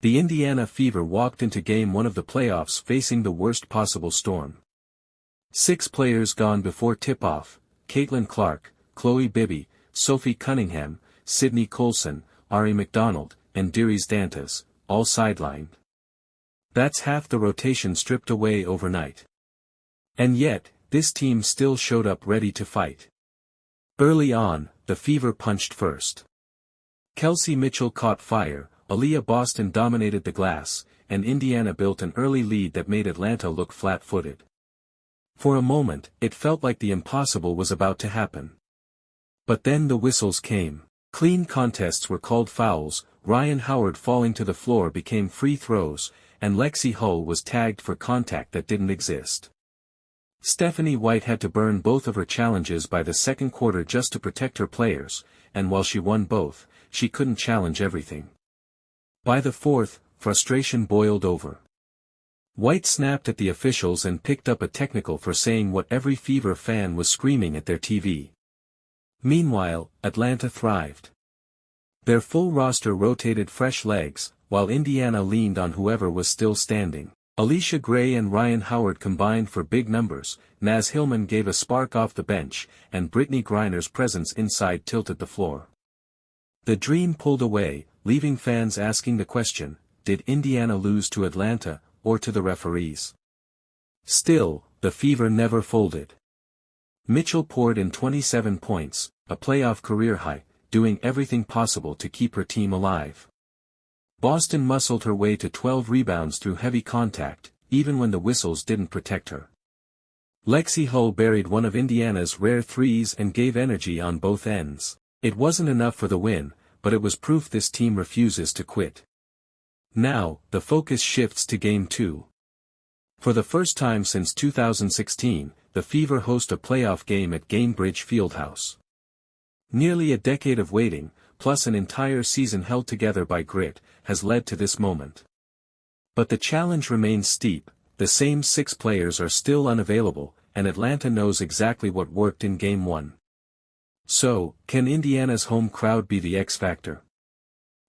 The Indiana Fever walked into Game 1 of the playoffs facing the worst possible storm. 6 players gone before tip-off: Caitlin Clark, Chloe Bibby, Sophie Cunningham, Sydney Colson, Ari McDonald, and Darius Dantas, all sidelined. That's half the rotation stripped away overnight. And yet, this team still showed up ready to fight. Early on, the Fever punched first. Kelsey Mitchell caught fire, Aaliyah Boston dominated the glass, and Indiana built an early lead that made Atlanta look flat-footed. For a moment, it felt like the impossible was about to happen. But then the whistles came. Clean contests were called fouls, Ryan Howard falling to the floor became free throws, and Lexi Hull was tagged for contact that didn't exist. Stephanie White had to burn both of her challenges by the second quarter just to protect her players, and while she won both, she couldn't challenge everything. By the fourth, frustration boiled over. White snapped at the officials and picked up a technical for saying what every Fever fan was screaming at their TV. Meanwhile, Atlanta thrived. Their full roster rotated fresh legs, while Indiana leaned on whoever was still standing. Alicia Gray and Ryan Howard combined for big numbers, Naz Hillman gave a spark off the bench, and Brittany Griner's presence inside tilted the floor. The dream pulled away, leaving fans asking the question, did Indiana lose to Atlanta, or to the referees? Still, the Fever never folded. Mitchell poured in 27 points, a playoff career high, doing everything possible to keep her team alive. Boston muscled her way to 12 rebounds through heavy contact, even when the whistles didn't protect her. Lexi Hull buried one of Indiana's rare threes and gave energy on both ends. It wasn't enough for the win, but it was proof this team refuses to quit. Now, the focus shifts to Game 2. For the first time since 2016, the Fever host a playoff game at Gainbridge Fieldhouse. Nearly a decade of waiting, plus an entire season held together by grit, has led to this moment. But the challenge remains steep, the same 6 players are still unavailable, and Atlanta knows exactly what worked in Game 1. So, can Indiana's home crowd be the X factor?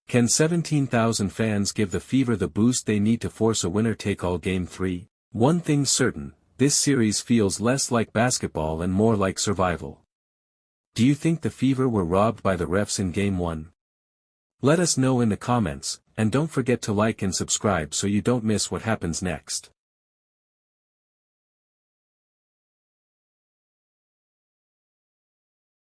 Can 17,000 fans give the Fever the boost they need to force a winner-take-all Game 3? One thing's certain, this series feels less like basketball and more like survival. Do you think the Fever were robbed by the refs in Game 1? Let us know in the comments, and don't forget to like and subscribe so you don't miss what happens next.